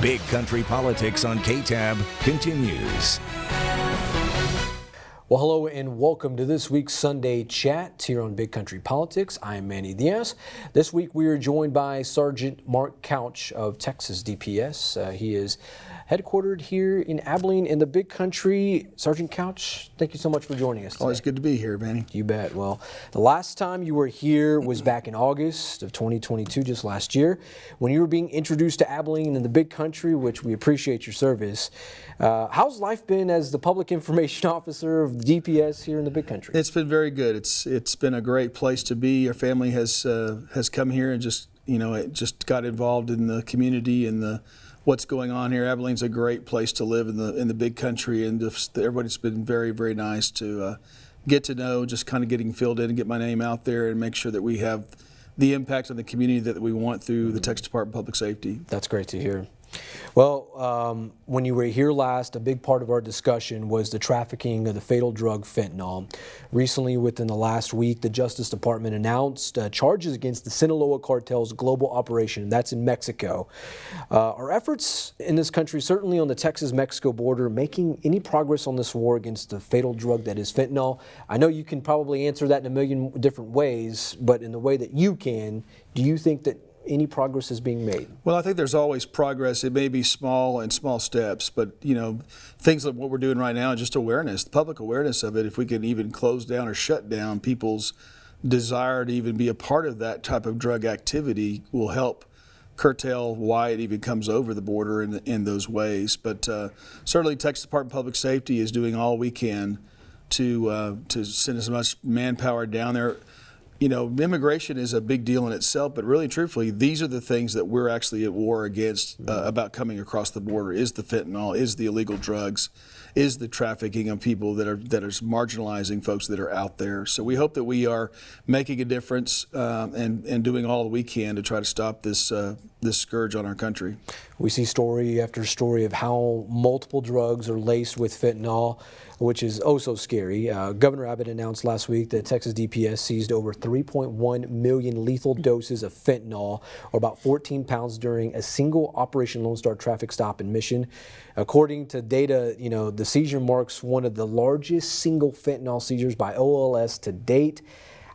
Big Country Politics on KTAB continues. Well, hello and welcome to this week's Sunday Chat here on Big Country Politics. I'm Manny Diaz. This week we are joined by Sergeant Marc Couch of Texas DPS. He is headquartered here in Abilene in the Big Country. Sergeant Couch, thank you so much for joining us today. Always good to be here, Manny. You bet. Well, the last time you were here was back in August of 2022, just last year, when you were being introduced to Abilene in the Big Country, which we appreciate your service. How's life been as the Public Information Officer of the DPS here in the Big Country? It's been very good. It's been a great place to be. Our family has come here and just got involved in the community and what's going on here. Abilene's a great place to live in the Big Country, and just everybody's been very, very nice to get to know, just kind of getting filled in and get my name out there and make sure that we have the impact on the community that we want through the Texas Department of Public Safety. That's great to hear. Well, when you were here last, a big part of our discussion was the trafficking of the fatal drug fentanyl. Recently, within the last week, the Justice Department announced charges against the Sinaloa cartel's global operation. That's in Mexico. Our efforts in this country, certainly on the Texas-Mexico border, making any progress on this war against the fatal drug that is fentanyl? I know you can probably answer that in a million different ways, but in the way that you can, do you think that any progress is being made? Well, I think there's always progress. It may be small steps, but things like what we're doing right now, just awareness, the public awareness of it. If we can even close down or shut down people's desire to even be a part of that type of drug activity, will help curtail why it even comes over the border in those ways. But certainly, Texas Department of Public Safety is doing all we can to send as much manpower down there. Immigration is a big deal in itself, but really, truthfully, these are the things that we're actually at war against about coming across the border. Is the fentanyl, is the illegal drugs, is the trafficking of people that are marginalizing folks that are out there. So we hope that we are making a difference and doing all that we can to try to stop this scourge on our country. We see story after story of how multiple drugs are laced with fentanyl, which is oh so scary. Governor Abbott announced last week that Texas DPS seized over 3.1 million lethal doses of fentanyl, or about 14 pounds, during a single Operation Lone Star traffic stop in Mission. According to data, the seizure marks one of the largest single fentanyl seizures by OLS to date.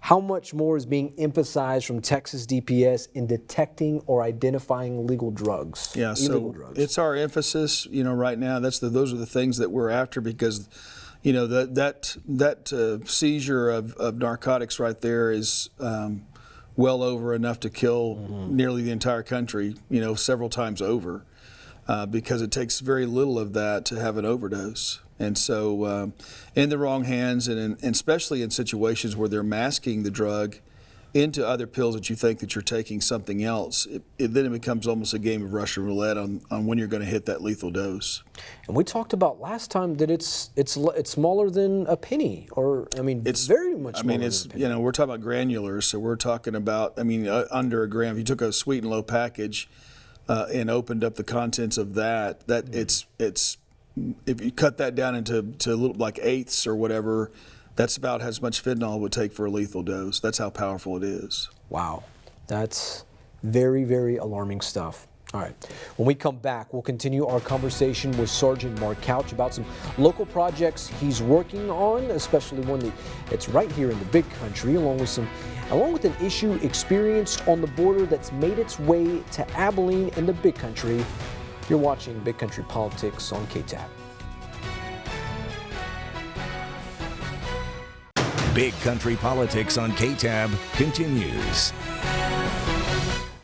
How much more is being emphasized from Texas DPS in detecting or identifying illegal drugs? Yeah, so it's our emphasis, right now. Those are the things that we're after, because, that seizure of narcotics right there is well over enough to kill nearly the entire country, several times over, because it takes very little of that to have an overdose. And so in the wrong hands, and especially in situations where they're masking the drug into other pills that you think that you're taking something else, then it becomes almost a game of Russian roulette on when you're going to hit that lethal dose. And we talked about last time that it's smaller than a penny, it's very much smaller than a penny. We're talking about granulars, so we're talking about, under a gram. If you took a sweet and low package and opened up the contents of that, it's if you cut that down into little, like eighths or whatever, that's about as much fentanyl would take for a lethal dose. That's how powerful it is. Wow. That's very, very alarming stuff. All right. When we come back, we'll continue our conversation with Sergeant Marc Couch about some local projects he's working on, especially one that's right here in the Big Country, along with an issue experienced on the border that's made its way to Abilene in the Big Country. You're watching Big Country Politics on KTAB. Big Country Politics on KTAB continues.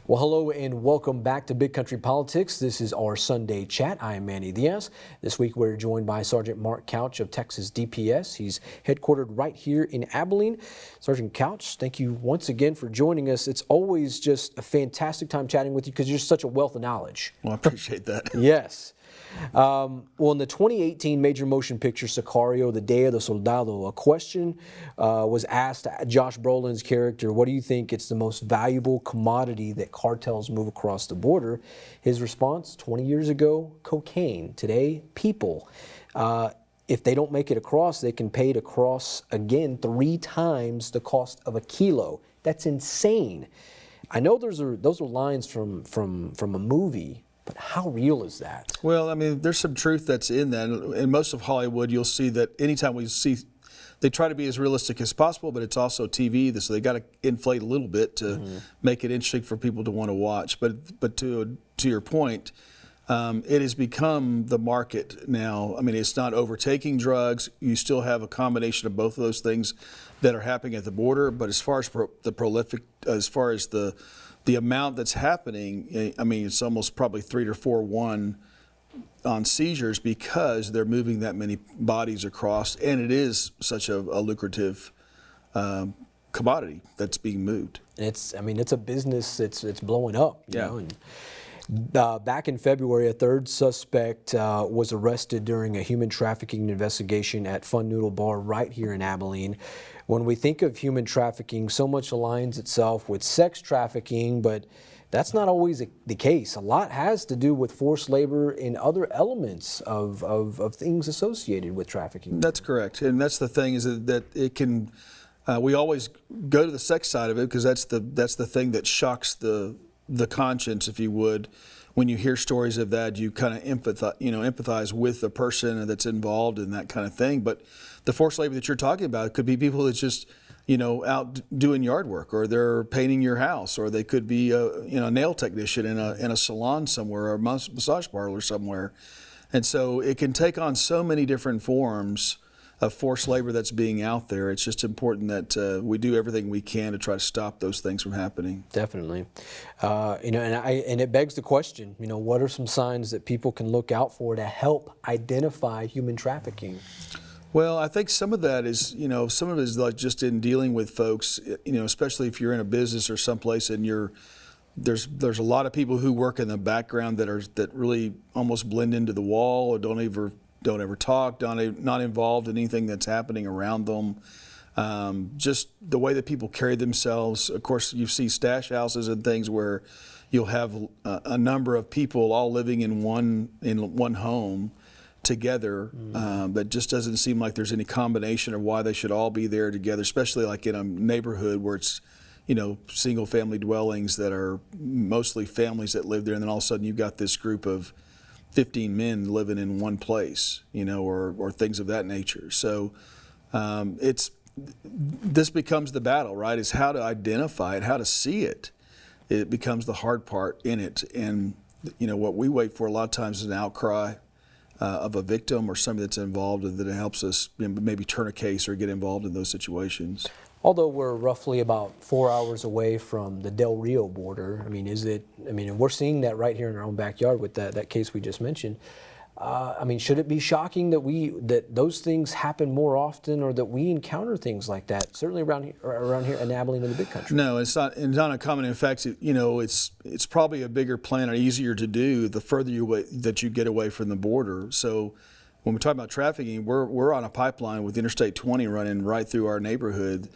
Well, hello and welcome back to Big Country Politics. This is our Sunday Chat. I am Manny Diaz. This week we're joined by Sergeant Marc Couch of Texas DPS. He's headquartered right here in Abilene. Sergeant Couch, thank you once again for joining us. It's always just a fantastic time chatting with you because you're such a wealth of knowledge. Well, I appreciate that. Yes. Well, in the 2018 major motion picture Sicario, The Day of the Soldado, a question was asked to Josh Brolin's character, what do you think it's the most valuable commodity that cartels move across the border? His response, 20 years ago, cocaine. Today, people. If they don't make it across, they can pay to cross again 3 times the cost of a kilo. That's insane. I know those are lines from a movie, But how real is that? Well, I mean, there's some truth that's in that. In most of Hollywood, you'll see that anytime we see, they try to be as realistic as possible, but it's also TV, so they got to inflate a little bit to make it interesting for people to want to watch. But to your point, it has become the market now. I mean, it's not overtaking drugs. You still have a combination of both of those things that are happening at the border. But as far as the amount that's happening, I mean, it's almost probably 3 to 4-1 on seizures because they're moving that many bodies across, and it is such a lucrative commodity that's being moved. And it's a business. It's blowing up. You know? And back in February, a third suspect was arrested during a human trafficking investigation at Fun Noodle Bar right here in Abilene. When we think of human trafficking, so much aligns itself with sex trafficking, but that's not always the case. A lot has to do with forced labor and other elements of things associated with trafficking. That's correct, and that's the thing is that it can. We always go to the sex side of it because that's the thing that shocks the conscience, if you would. When you hear stories of that, you kind of empathize with the person that's involved in that kind of thing. But the forced labor that you're talking about could be people that's just, out doing yard work, or they're painting your house, or they could be a nail technician in a salon somewhere, or a massage parlor somewhere. And so it can take on so many different forms of forced labor that's being out there. It's just important that we do everything we can to try to stop those things from happening. Definitely. And it begs the question, what are some signs that people can look out for to help identify human trafficking? Well, I think some of that is, some of it is like just in dealing with folks, especially if you're in a business or someplace and there's a lot of people who work in the background that really almost blend into the wall or don't ever talk, not involved in anything that's happening around them. Just the way that people carry themselves. Of course, you see stash houses and things where you'll have a number of people all living in one home together. That just doesn't seem like there's any combination of why they should all be there together, especially like in a neighborhood where it's single family dwellings that are mostly families that live there, and then all of a sudden you've got this group of 15 men living in one place, or things of that nature. So this becomes the battle, right? Is how to identify it, how to see it. It becomes the hard part in it. And what we wait for a lot of times is an outcry of a victim or somebody that's involved, and that it helps us maybe turn a case or get involved in those situations. Although we're roughly about 4 hours away from the Del Rio border, and we're seeing that right here in our own backyard with that case we just mentioned. Should it be shocking that those things happen more often, or that we encounter things like that? Certainly around here in Abilene in the Big Country. No, it's not uncommon. In fact, it's probably a bigger plan or easier to do the further that you get away from the border. So when we talk about trafficking, we're on a pipeline with Interstate 20 running right through our neighborhood.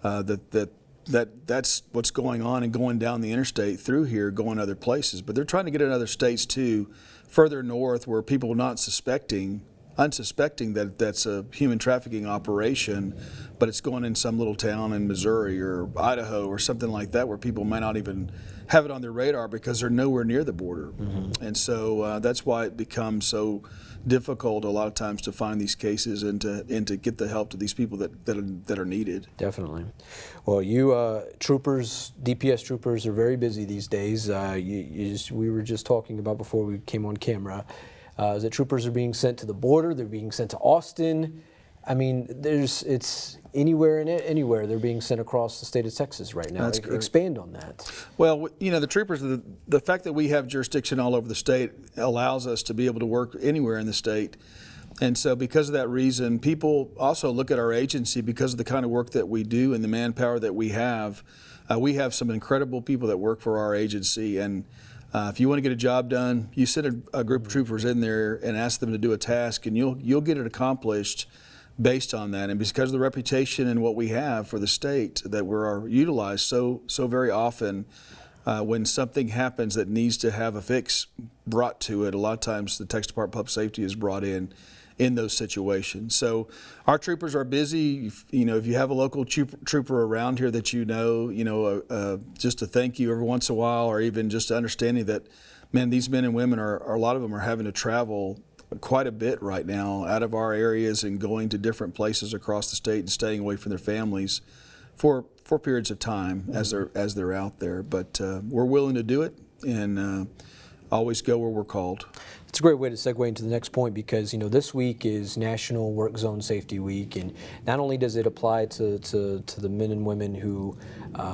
That's what's going on and going down the interstate through here, going other places. But they're trying to get in other states too, further north, where people are not unsuspecting that that's a human trafficking operation, but it's going in some little town in Missouri or Idaho or something like that, where people might not even have it on their radar because they're nowhere near the border. And so that's why it becomes so difficult a lot of times to find these cases and to get the help to these people that are needed. Definitely. Well, you troopers, DPS troopers, are very busy these days. We were just talking about before we came on camera. That troopers are being sent to the border. They're being sent to Austin. It's anywhere and anywhere. They're being sent across the state of Texas right now. That's correct. Expand on that. Well, the troopers, the fact that we have jurisdiction all over the state allows us to be able to work anywhere in the state. And so because of that reason, people also look at our agency because of the kind of work that we do and the manpower that we have. We have some incredible people that work for our agency, and if you want to get a job done, you send a group of troopers in there and ask them to do a task, and you'll get it accomplished based on that. And because of the reputation and what we have for the state, that we're utilized so very often, when something happens that needs to have a fix brought to it, a lot of times the Texas Department of Public Safety is brought in those situations. So our troopers are busy. If you have a local trooper around here that just to thank you every once in a while, or even just understanding that man, these men and women a lot of them are having to travel quite a bit right now out of our areas and going to different places across the state and staying away from their families for periods of time as they're out there. But we're willing to do it and always go where we're called. It's a great way to segue into the next point because, this week is National Work Zone Safety Week, and not only does it apply to the men and women who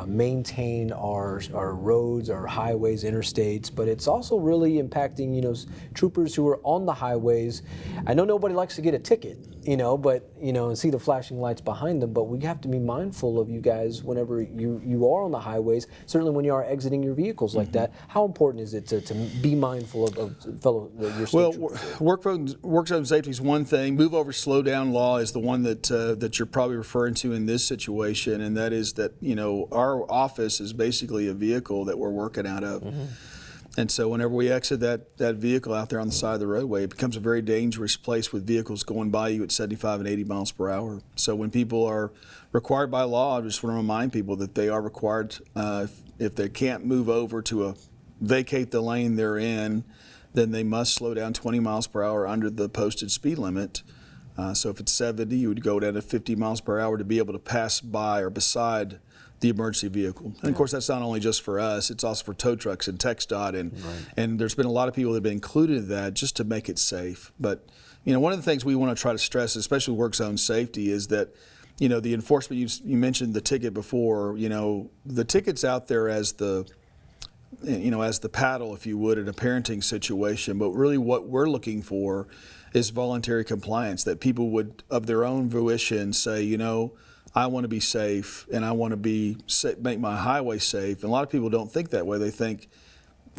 maintain our roads, our highways, interstates, but it's also really impacting, troopers who are on the highways. I know nobody likes to get a ticket, but, and see the flashing lights behind them, but we have to be mindful of you guys whenever you are on the highways, certainly when you are exiting your vehicles like that. How important is it to be mindful of fellow your state troopers? Work zone safety is one thing. Move over, slow down law is the one that you're probably referring to in this situation, and that is that our office is basically a vehicle that we're working out of. And so whenever we exit that vehicle out there on the side of the roadway, it becomes a very dangerous place with vehicles going by you at 75 and 80 miles per hour. So when people are required by law, I just want to remind people that they are required, if they can't move over to vacate the lane they're in, then they must slow down 20 miles per hour under the posted speed limit. So if it's 70, you would go down to 50 miles per hour to be able to pass by or beside the emergency vehicle. And of course, that's not only just for us, it's also for tow trucks and TxDOT, and there's been a lot of people that have been included in that just to make it safe. But one of the things we want to try to stress, especially work zone safety, is that the enforcement, you mentioned the ticket before, the ticket's out there as the paddle, if you would, in a parenting situation, but really what we're looking for is voluntary compliance, that people would, of their own volition, say, I want to be safe and I want to make my highway safe. And a lot of people don't think that way. They think,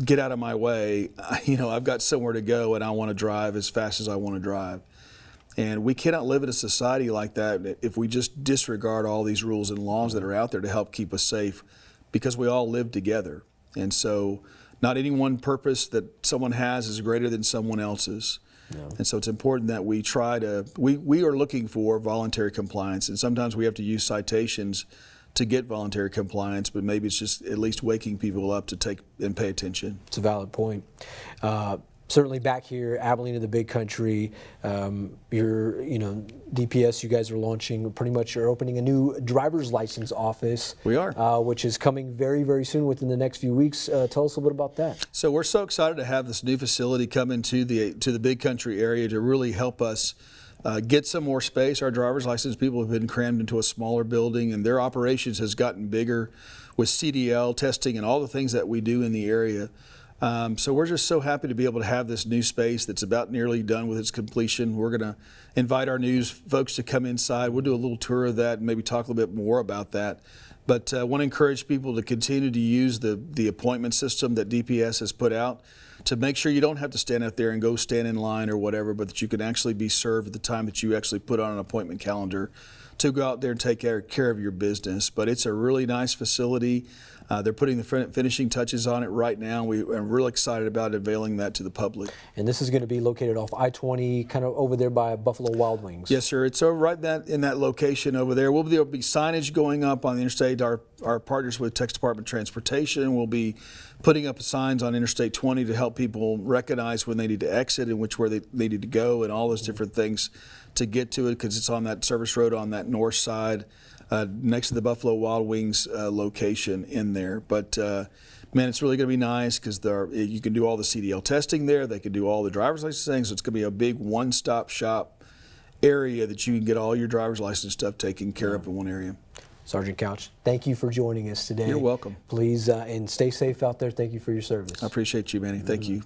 get out of my way. I've got somewhere to go and I want to drive as fast as I want to drive. And we cannot live in a society like that if we just disregard all these rules and laws that are out there to help keep us safe, because we all live together. And so not any one purpose that someone has is greater than someone else's. No. And so it's important that we we are looking for voluntary compliance, and sometimes we have to use citations to get voluntary compliance, but maybe it's just at least waking people up to take and pay attention. It's a valid point. Certainly back here, Abilene in the big country, DPS, you guys are launching, pretty much you're opening a new driver's license office. We are. Which is coming very, very soon within the next few weeks. Tell us a little bit about that. So we're so excited to have this new facility come into the big country area to really help us get some more space. Our driver's license people have been crammed into a smaller building, and their operations has gotten bigger with CDL testing and all the things that we do in the area. So we're just so happy to be able to have this new space that's about nearly done with its completion. We're going to invite our news folks to come inside. We'll do a little tour of that and maybe talk a little bit more about that. But I want to encourage people to continue to use the appointment system that DPS has put out to make sure you don't have to stand out there and go stand in line or whatever, but that you can actually be served at the time that you actually put on an appointment calendar to go out there and take care of your business. But it's a really nice facility. They're putting the finishing touches on it right now. I'm really excited about availing that to the public. And this is going to be located off I-20, kind of over there by Buffalo Wild Wings. Yes, sir. It's over right in that location over there. There'll be signage going up on the interstate. Our partners with Texas Department of Transportation will be putting up signs on Interstate 20 to help people recognize when they need to exit and which way they need to go and all those different things to get to it, because it's on that service road on that north side. Next to the Buffalo Wild Wings location in there. But man, it's really going to be nice because you can do all the CDL testing there. They can do all the driver's license things. So it's going to be a big one-stop shop area that you can get all your driver's license stuff taken care of in one area. Sergeant Couch, thank you for joining us today. You're welcome. Please, and stay safe out there. Thank you for your service. I appreciate you, Manny. Thank you.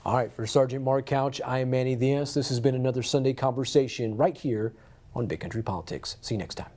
All right, for Sergeant Marc Couch, I am Manny Diaz. This has been another Sunday Conversation right here on Big Country Politics. See you next time.